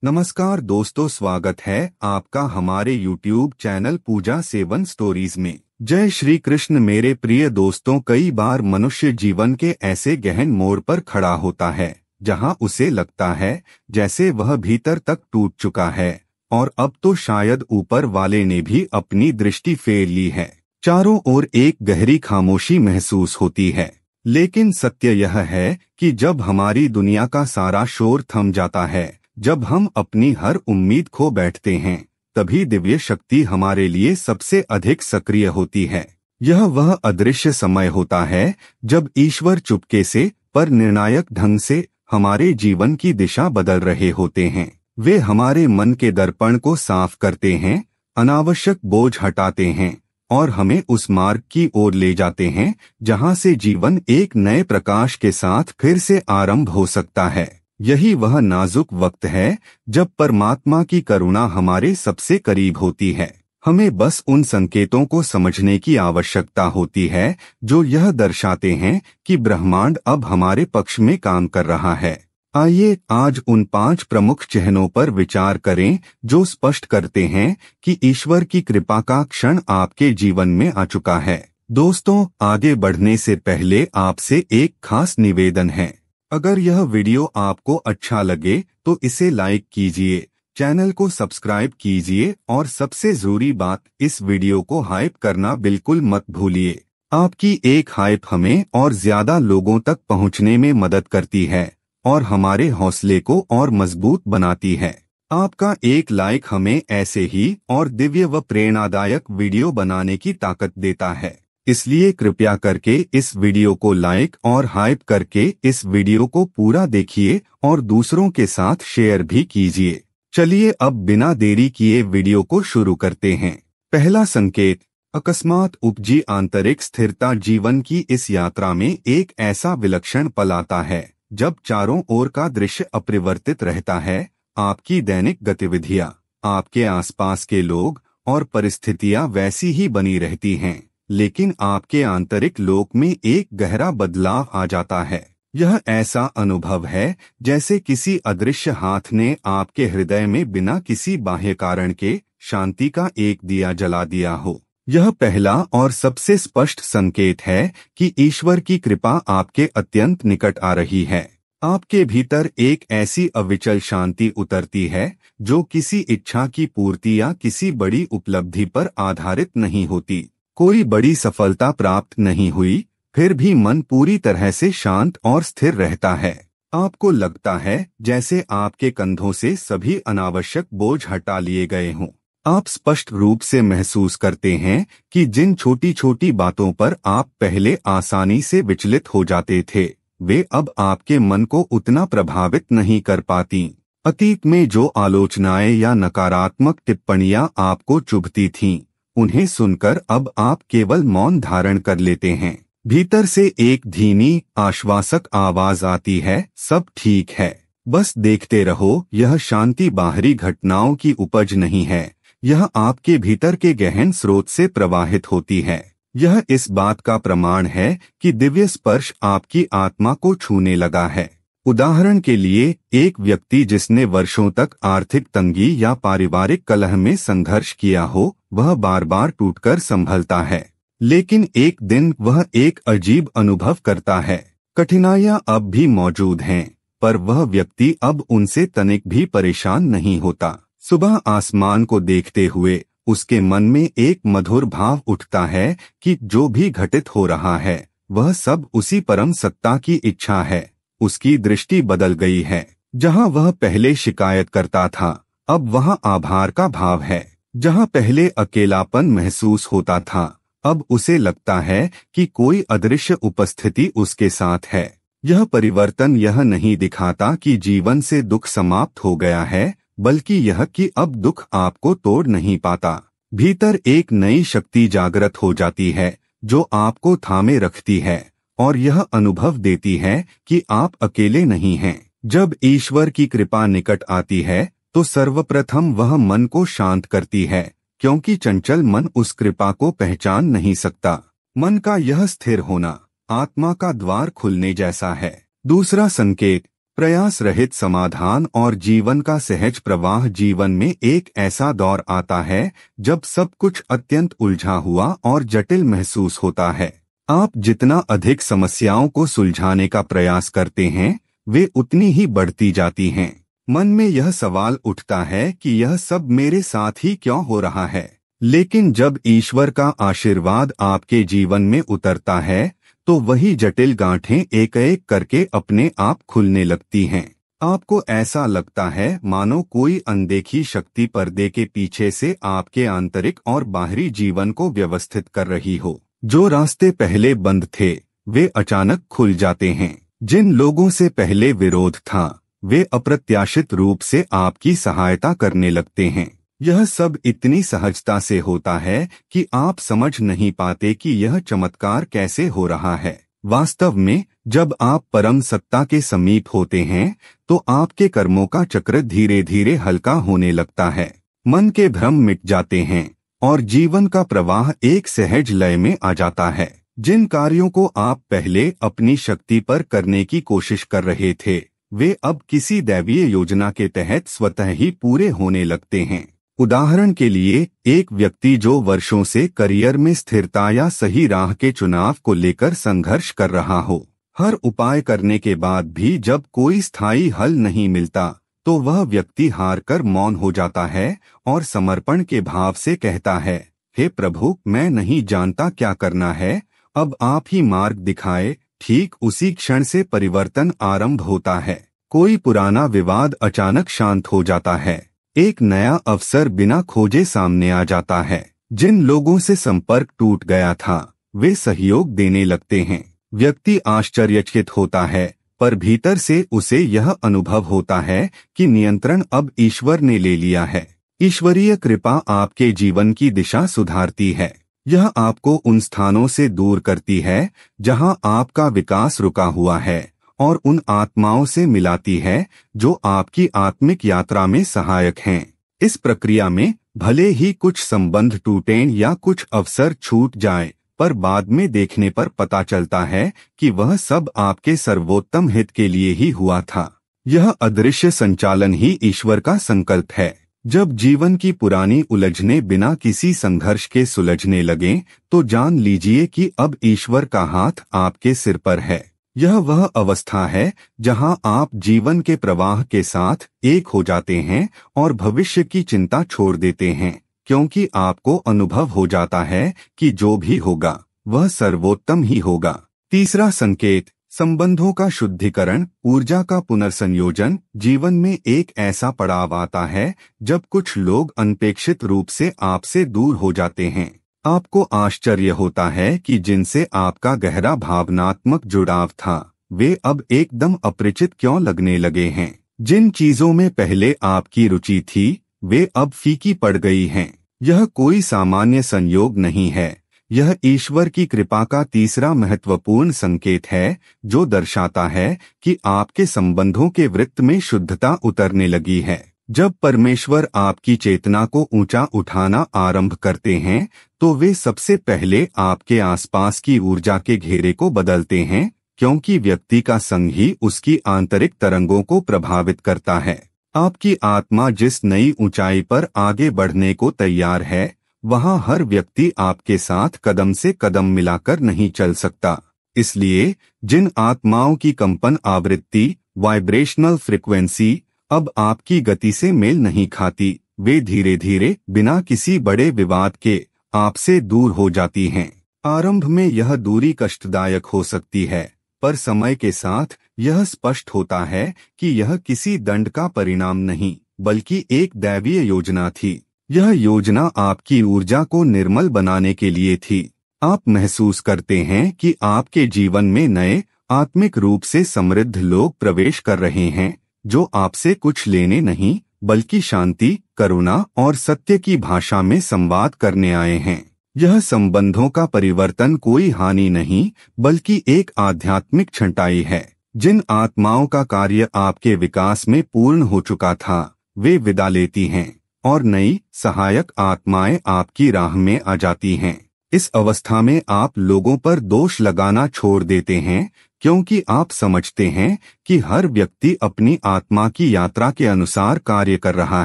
नमस्कार दोस्तों, स्वागत है आपका हमारे YouTube चैनल पूजा सेवन स्टोरीज में। जय श्री कृष्ण। मेरे प्रिय दोस्तों, कई बार मनुष्य जीवन के ऐसे गहन मोड़ पर खड़ा होता है जहां उसे लगता है जैसे वह भीतर तक टूट चुका है और अब तो शायद ऊपर वाले ने भी अपनी दृष्टि फेर ली है। चारों ओर एक गहरी खामोशी महसूस होती है, लेकिन सत्य यह है कि जब हमारी दुनिया का सारा शोर थम जाता है, जब हम अपनी हर उम्मीद खो बैठते हैं, तभी दिव्य शक्ति हमारे लिए सबसे अधिक सक्रिय होती है। यह वह अदृश्य समय होता है जब ईश्वर चुपके से पर निर्णायक ढंग से हमारे जीवन की दिशा बदल रहे होते हैं। वे हमारे मन के दर्पण को साफ करते हैं, अनावश्यक बोझ हटाते हैं और हमें उस मार्ग की ओर ले जाते हैं जहां से जीवन एक नए प्रकाश के साथ फिर से आरंभ हो सकता है। यही वह नाजुक वक्त है जब परमात्मा की करुणा हमारे सबसे करीब होती है। हमें बस उन संकेतों को समझने की आवश्यकता होती है जो यह दर्शाते हैं कि ब्रह्मांड अब हमारे पक्ष में काम कर रहा है। आइए आज उन 5 प्रमुख चिन्हों पर विचार करें जो स्पष्ट करते हैं कि ईश्वर की कृपा का क्षण आपके जीवन में आ चुका है। दोस्तों, आगे बढ़ने से पहले आपसे एक खास निवेदन है। अगर यह वीडियो आपको अच्छा लगे तो इसे लाइक कीजिए, चैनल को सब्सक्राइब कीजिए और सबसे जरूरी बात, इस वीडियो को हाइप करना बिल्कुल मत भूलिए। आपकी एक हाइप हमें और ज्यादा लोगों तक पहुंचने में मदद करती है और हमारे हौसले को और मजबूत बनाती है। आपका एक लाइक हमें ऐसे ही और दिव्य व प्रेरणादायक वीडियो बनाने की ताकत देता है। इसलिए कृपया करके इस वीडियो को लाइक और हाइप करके इस वीडियो को पूरा देखिए और दूसरों के साथ शेयर भी कीजिए। चलिए अब बिना देरी किए वीडियो को शुरू करते हैं। पहला संकेत, अकस्मात उपजी आंतरिक स्थिरता। जीवन की इस यात्रा में एक ऐसा विलक्षण पल आता है जब चारों ओर का दृश्य अपरिवर्तित रहता है। आपकी दैनिक गतिविधियां, आपके आसपास के लोग और परिस्थितियां वैसी ही बनी रहती हैं, लेकिन आपके आंतरिक लोक में एक गहरा बदलाव आ जाता है। यह ऐसा अनुभव है जैसे किसी अदृश्य हाथ ने आपके हृदय में बिना किसी बाह्य कारण के शांति का एक दिया जला दिया हो। यह पहला और सबसे स्पष्ट संकेत है कि ईश्वर की कृपा आपके अत्यंत निकट आ रही है। आपके भीतर एक ऐसी अविचल शांति उतरती है जो किसी इच्छा की पूर्ति या किसी बड़ी उपलब्धि पर आधारित नहीं होती। कोई बड़ी सफलता प्राप्त नहीं हुई, फिर भी मन पूरी तरह से शांत और स्थिर रहता है। आपको लगता है जैसे आपके कंधों से सभी अनावश्यक बोझ हटा लिए गए हों। आप स्पष्ट रूप से महसूस करते हैं कि जिन छोटी छोटी बातों पर आप पहले आसानी से विचलित हो जाते थे, वे अब आपके मन को उतना प्रभावित नहीं कर पाती। अतीत में जो आलोचनाएं या नकारात्मक टिप्पणियां आपको चुभती थीं, उन्हें सुनकर अब आप केवल मौन धारण कर लेते हैं। भीतर से एक धीमी आश्वासक आवाज आती है, सब ठीक है, बस देखते रहो। यह शांति बाहरी घटनाओं की उपज नहीं है, यह आपके भीतर के गहन स्रोत से प्रवाहित होती है। यह इस बात का प्रमाण है कि दिव्य स्पर्श आपकी आत्मा को छूने लगा है। उदाहरण के लिए, एक व्यक्ति जिसने वर्षों तक आर्थिक तंगी या पारिवारिक कलह में संघर्ष किया हो, वह बार बार टूटकर संभलता है, लेकिन एक दिन वह एक अजीब अनुभव करता है। कठिनाइयां अब भी मौजूद हैं, पर वह व्यक्ति अब उनसे तनिक भी परेशान नहीं होता। सुबह आसमान को देखते हुए उसके मन में एक मधुर भाव उठता है कि जो भी घटित हो रहा है वह सब उसी परम सत्ता की इच्छा है। उसकी दृष्टि बदल गई है। जहां वह पहले शिकायत करता था, अब वहां आभार का भाव है। जहां पहले अकेलापन महसूस होता था, अब उसे लगता है कि कोई अदृश्य उपस्थिति उसके साथ है। यह परिवर्तन यह नहीं दिखाता कि जीवन से दुख समाप्त हो गया है, बल्कि यह कि अब दुख आपको तोड़ नहीं पाता। भीतर एक नई शक्ति जागृत हो जाती है जो आपको थामे रखती है और यह अनुभव देती है कि आप अकेले नहीं हैं। जब ईश्वर की कृपा निकट आती है तो सर्वप्रथम वह मन को शांत करती है, क्योंकि चंचल मन उस कृपा को पहचान नहीं सकता। मन का यह स्थिर होना आत्मा का द्वार खुलने जैसा है। दूसरा संकेत, प्रयास रहित समाधान और जीवन का सहज प्रवाह। जीवन में एक ऐसा दौर आता है जब सब कुछ अत्यंत उलझा हुआ और जटिल महसूस होता है। आप जितना अधिक समस्याओं को सुलझाने का प्रयास करते हैं, वे उतनी ही बढ़ती जाती हैं। मन में यह सवाल उठता है कि यह सब मेरे साथ ही क्यों हो रहा है। लेकिन जब ईश्वर का आशीर्वाद आपके जीवन में उतरता है, तो वही जटिल गांठें एक एक करके अपने आप खुलने लगती हैं। आपको ऐसा लगता है मानो कोई अनदेखी शक्ति पर्दे के पीछे से आपके आंतरिक और बाहरी जीवन को व्यवस्थित कर रही हो। जो रास्ते पहले बंद थे, वे अचानक खुल जाते हैं। जिन लोगों से पहले विरोध था, वे अप्रत्याशित रूप से आपकी सहायता करने लगते हैं। यह सब इतनी सहजता से होता है कि आप समझ नहीं पाते कि यह चमत्कार कैसे हो रहा है। वास्तव में जब आप परम सत्ता के समीप होते हैं, तो आपके कर्मों का चक्र धीरे धीरे हल्का होने लगता है। मन के भ्रम मिट जाते हैं और जीवन का प्रवाह एक सहज लय में आ जाता है। जिन कार्यों को आप पहले अपनी शक्ति पर करने की कोशिश कर रहे थे, वे अब किसी दैवीय योजना के तहत स्वतः ही पूरे होने लगते हैं। उदाहरण के लिए, एक व्यक्ति जो वर्षों से करियर में स्थिरता या सही राह के चुनाव को लेकर संघर्ष कर रहा हो, हर उपाय करने के बाद भी जब कोई स्थायी हल नहीं मिलता, तो वह व्यक्ति हार कर मौन हो जाता है और समर्पण के भाव से कहता है, हे प्रभु, मैं नहीं जानता क्या करना है, अब आप ही मार्ग दिखाए। ठीक उसी क्षण से परिवर्तन आरंभ होता है। कोई पुराना विवाद अचानक शांत हो जाता है। एक नया अवसर बिना खोजे सामने आ जाता है। जिन लोगों से संपर्क टूट गया था, वे सहयोग देने लगते हैं। व्यक्ति आश्चर्यचकित होता है, पर भीतर से उसे यह अनुभव होता है कि नियंत्रण अब ईश्वर ने ले लिया है। ईश्वरीय कृपा आपके जीवन की दिशा सुधारती है। यह आपको उन स्थानों से दूर करती है जहां आपका विकास रुका हुआ है, और उन आत्माओं से मिलाती है जो आपकी आत्मिक यात्रा में सहायक हैं। इस प्रक्रिया में भले ही कुछ संबंध टूटें या कुछ अवसर छूट जाएं, पर बाद में देखने पर पता चलता है कि वह सब आपके सर्वोत्तम हित के लिए ही हुआ था। यह अदृश्य संचालन ही ईश्वर का संकल्प है। जब जीवन की पुरानी उलझने बिना किसी संघर्ष के सुलझने लगें, तो जान लीजिए कि अब ईश्वर का हाथ आपके सिर पर है। यह वह अवस्था है जहां आप जीवन के प्रवाह के साथ एक हो जाते हैं और भविष्य की चिंता छोड़ देते हैं, क्योंकि आपको अनुभव हो जाता है कि जो भी होगा वह सर्वोत्तम ही होगा। तीसरा संकेत, संबंधों का शुद्धिकरण, ऊर्जा का पुनर्संयोजन। जीवन में एक ऐसा पड़ाव आता है जब कुछ लोग अनपेक्षित रूप से आपसे दूर हो जाते हैं। आपको आश्चर्य होता है कि जिनसे आपका गहरा भावनात्मक जुड़ाव था, वे अब एकदम अपरिचित क्यों लगने लगे हैं। जिन चीजों में पहले आपकी रुचि थी, वे अब फीकी पड़ गई हैं। यह कोई सामान्य संयोग नहीं है। यह ईश्वर की कृपा का तीसरा महत्वपूर्ण संकेत है, जो दर्शाता है कि आपके संबंधों के वृत्त में शुद्धता उतरने लगी है। जब परमेश्वर आपकी चेतना को ऊंचा उठाना आरंभ करते हैं, तो वे सबसे पहले आपके आसपास की ऊर्जा के घेरे को बदलते हैं, क्योंकि व्यक्ति का संग ही उसकी आंतरिक तरंगों को प्रभावित करता है। आपकी आत्मा जिस नई ऊंचाई पर आगे बढ़ने को तैयार है, वहां हर व्यक्ति आपके साथ कदम से कदम मिलाकर नहीं चल सकता। इसलिए जिन आत्माओं की कंपन आवृत्ति, वाइब्रेशनल फ्रीक्वेंसी अब आपकी गति से मेल नहीं खाती, वे धीरे धीरे बिना किसी बड़े विवाद के आपसे दूर हो जाती हैं। आरंभ में यह दूरी कष्टदायक हो सकती है, पर समय के साथ यह स्पष्ट होता है कि यह किसी दंड का परिणाम नहीं, बल्कि एक दैवीय योजना थी। यह योजना आपकी ऊर्जा को निर्मल बनाने के लिए थी। आप महसूस करते हैं कि आपके जीवन में नए, आत्मिक रूप से समृद्ध लोग प्रवेश कर रहे हैं, जो आपसे कुछ लेने नहीं, बल्कि शांति, करुणा और सत्य की भाषा में संवाद करने आए हैं। यह संबंधों का परिवर्तन कोई हानि नहीं, बल्कि एक आध्यात्मिक छंटाई है। जिन आत्माओं का कार्य आपके विकास में पूर्ण हो चुका था, वे विदा लेती हैं और नई, सहायक आत्माएं आपकी राह में आ जाती हैं। इस अवस्था में आप लोगों पर दोष लगाना छोड़ देते हैं, क्योंकि आप समझते हैं कि हर व्यक्ति अपनी आत्मा की यात्रा के अनुसार कार्य कर रहा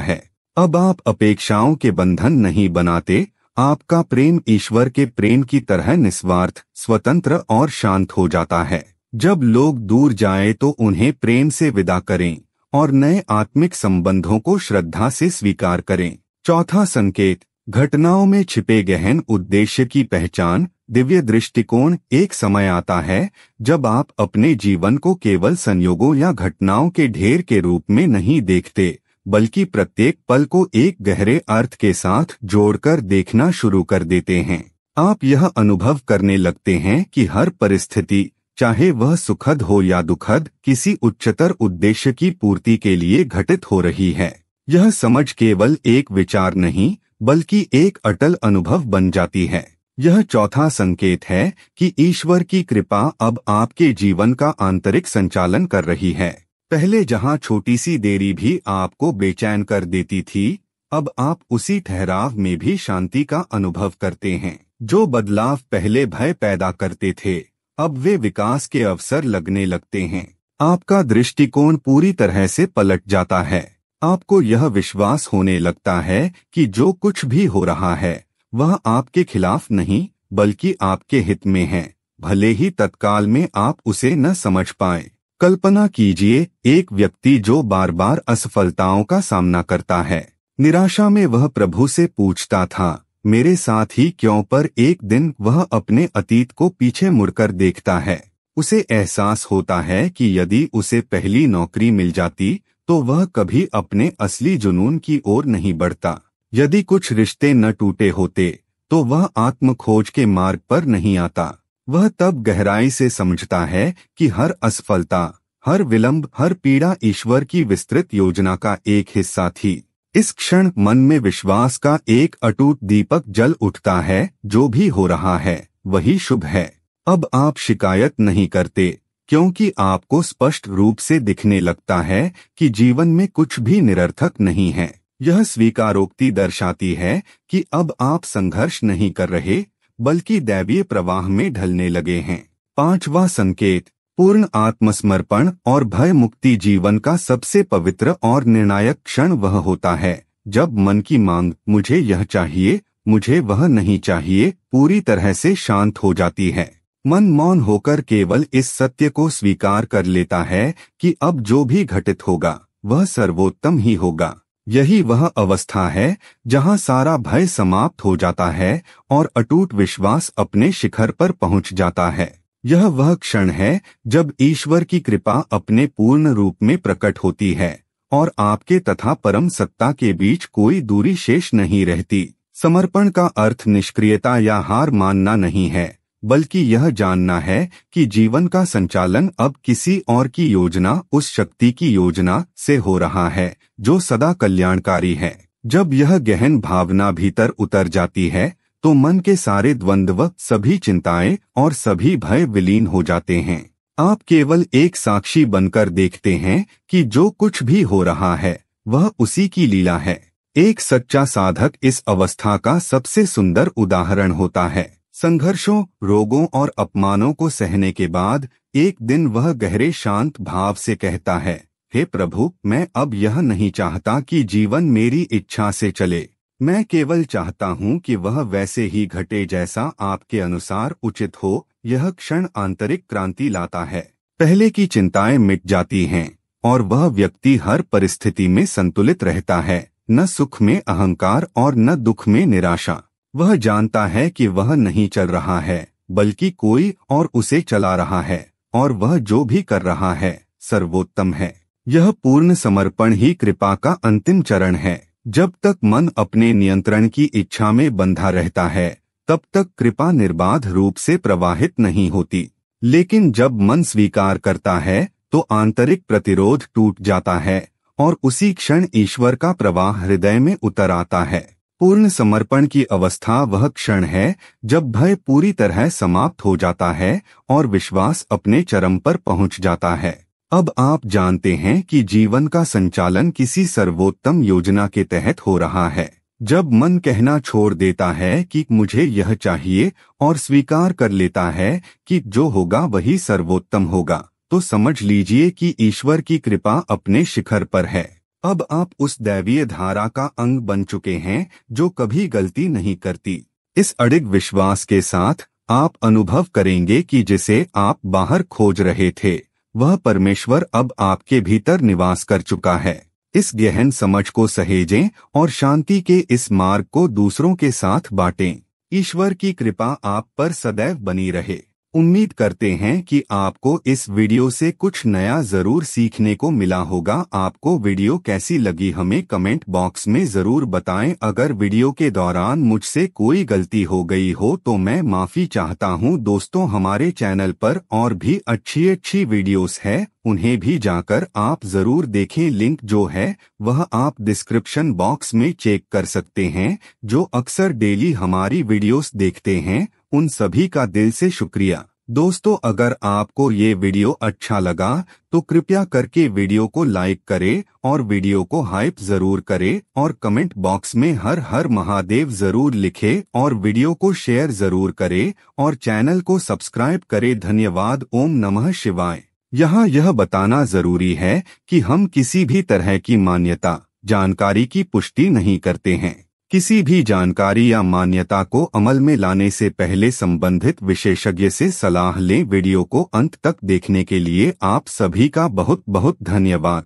है। अब आप अपेक्षाओं के बंधन नहीं बनाते। आपका प्रेम ईश्वर के प्रेम की तरह निस्वार्थ, स्वतंत्र और शांत हो जाता है। जब लोग दूर जाए तो उन्हें प्रेम से विदा करें और नए आत्मिक संबंधों को श्रद्धा से स्वीकार करें। चौथा संकेत, घटनाओं में छिपे गहन उद्देश्य की पहचान। दिव्य दृष्टिकोण। एक समय आता है जब आप अपने जीवन को केवल संयोगों या घटनाओं के ढेर के रूप में नहीं देखते, बल्कि प्रत्येक पल को एक गहरे अर्थ के साथ जोड़कर देखना शुरू कर देते हैं। आप यह अनुभव करने लगते हैं कि हर परिस्थिति, चाहे वह सुखद हो या दुखद, किसी उच्चतर उद्देश्य की पूर्ति के लिए घटित हो रही है। यह समझ केवल एक विचार नहीं, बल्कि एक अटल अनुभव बन जाती है। यह चौथा संकेत है कि ईश्वर की कृपा अब आपके जीवन का आंतरिक संचालन कर रही है। पहले जहां छोटी सी देरी भी आपको बेचैन कर देती थी, अब आप उसी ठहराव में भी शांति का अनुभव करते हैं। जो बदलाव पहले भय पैदा करते थे, अब वे विकास के अवसर लगने लगते हैं। आपका दृष्टिकोण पूरी तरह से पलट जाता है। आपको यह विश्वास होने लगता है कि जो कुछ भी हो रहा है वह आपके खिलाफ नहीं, बल्कि आपके हित में है, भले ही तत्काल में आप उसे न समझ पाएं। कल्पना कीजिए, एक व्यक्ति जो बार बार असफलताओं का सामना करता है। निराशा में वह प्रभु से पूछता था, मेरे साथ ही क्यों? पर एक दिन वह अपने अतीत को पीछे मुड़कर देखता है। उसे एहसास होता है कि यदि उसे पहली नौकरी मिल जाती तो वह कभी अपने असली जुनून की ओर नहीं बढ़ता। यदि कुछ रिश्ते न टूटे होते तो वह आत्मखोज के मार्ग पर नहीं आता। वह तब गहराई से समझता है कि हर असफलता, हर विलंब, हर पीड़ा ईश्वर की विस्तृत योजना का एक हिस्सा थी। इस क्षण मन में विश्वास का एक अटूट दीपक जल उठता है। जो भी हो रहा है वही शुभ है। अब आप शिकायत नहीं करते, क्योंकि आपको स्पष्ट रूप से दिखने लगता है कि जीवन में कुछ भी निरर्थक नहीं है। यह स्वीकारोक्ति दर्शाती है कि अब आप संघर्ष नहीं कर रहे, बल्कि दैवीय प्रवाह में ढलने लगे हैं। पांचवा संकेत, पूर्ण आत्मसमर्पण और भय मुक्ति। जीवन का सबसे पवित्र और निर्णायक क्षण वह होता है जब मन की मांग, मुझे यह चाहिए, मुझे वह नहीं चाहिए, पूरी तरह से शांत हो जाती है। मन मौन होकर केवल इस सत्य को स्वीकार कर लेता है कि अब जो भी घटित होगा वह सर्वोत्तम ही होगा। यही वह अवस्था है जहां सारा भय समाप्त हो जाता है और अटूट विश्वास अपने शिखर पर पहुंच जाता है। यह वह क्षण है जब ईश्वर की कृपा अपने पूर्ण रूप में प्रकट होती है और आपके तथा परम सत्ता के बीच कोई दूरी शेष नहीं रहती। समर्पण का अर्थ निष्क्रियता या हार मानना नहीं है, बल्कि यह जानना है कि जीवन का संचालन अब किसी और की योजना, उस शक्ति की योजना से हो रहा है जो सदा कल्याणकारी है। जब यह गहन भावना भीतर उतर जाती है तो मन के सारे द्वंद्व, सभी चिंताएं और सभी भय विलीन हो जाते हैं। आप केवल एक साक्षी बनकर देखते हैं कि जो कुछ भी हो रहा है वह उसी की लीला है। एक सच्चा साधक इस अवस्था का सबसे सुंदर उदाहरण होता है। संघर्षों, रोगों और अपमानों को सहने के बाद एक दिन वह गहरे शांत भाव से कहता है, हे प्रभु, मैं अब यह नहीं चाहता कि जीवन मेरी इच्छा से चले। मैं केवल चाहता हूँ कि वह वैसे ही घटे जैसा आपके अनुसार उचित हो। यह क्षण आंतरिक क्रांति लाता है। पहले की चिंताएं मिट जाती हैं और वह व्यक्ति हर परिस्थिति में संतुलित रहता है, न सुख में अहंकार और न दुख में निराशा। वह जानता है कि वह नहीं चल रहा है, बल्कि कोई और उसे चला रहा है, और वह जो भी कर रहा है सर्वोत्तम है। यह पूर्ण समर्पण ही कृपा का अंतिम चरण है। जब तक मन अपने नियंत्रण की इच्छा में बंधा रहता है, तब तक कृपा निर्बाध रूप से प्रवाहित नहीं होती। लेकिन जब मन स्वीकार करता है तो आंतरिक प्रतिरोध टूट जाता है और उसी क्षण ईश्वर का प्रवाह हृदय में उतर आता है। पूर्ण समर्पण की अवस्था वह क्षण है जब भय पूरी तरह समाप्त हो जाता है और विश्वास अपने चरम पर पहुंच जाता है। अब आप जानते हैं कि जीवन का संचालन किसी सर्वोत्तम योजना के तहत हो रहा है। जब मन कहना छोड़ देता है कि मुझे यह चाहिए और स्वीकार कर लेता है कि जो होगा वही सर्वोत्तम होगा, तो समझ लीजिए कि ईश्वर की कृपा अपने शिखर पर है। अब आप उस दैवीय धारा का अंग बन चुके हैं जो कभी गलती नहीं करती। इस अडिग विश्वास के साथ आप अनुभव करेंगे कि जिसे आप बाहर खोज रहे थे वह परमेश्वर अब आपके भीतर निवास कर चुका है। इस गहन समझ को सहेजें और शांति के इस मार्ग को दूसरों के साथ बांटें। ईश्वर की कृपा आप पर सदैव बनी रहे। उम्मीद करते हैं कि आपको इस वीडियो से कुछ नया जरूर सीखने को मिला होगा। आपको वीडियो कैसी लगी हमें कमेंट बॉक्स में जरूर बताएं। अगर वीडियो के दौरान मुझसे कोई गलती हो गई हो तो मैं माफी चाहता हूं। दोस्तों, हमारे चैनल पर और भी अच्छी वीडियोस है, उन्हें भी जाकर आप जरूर देखें। लिंक जो है वह आप डिस्क्रिप्शन बॉक्स में चेक कर सकते हैं। जो अक्सर डेली हमारी वीडियोस देखते हैं उन सभी का दिल से शुक्रिया। दोस्तों, अगर आपको ये वीडियो अच्छा लगा तो कृपया करके वीडियो को लाइक करें और वीडियो को हाइप जरूर करें और कमेंट बॉक्स में हर हर महादेव जरूर लिखें और वीडियो को शेयर जरूर करें और चैनल को सब्सक्राइब करें। धन्यवाद। ओम नमः शिवाय। यहाँ यह बताना जरूरी है कि हम किसी भी तरह की मान्यता जानकारी की पुष्टि नहीं करते हैं। किसी भी जानकारी या मान्यता को अमल में लाने से पहले संबंधित विशेषज्ञ से सलाह लें। वीडियो को अंत तक देखने के लिए आप सभी का बहुत बहुत धन्यवाद।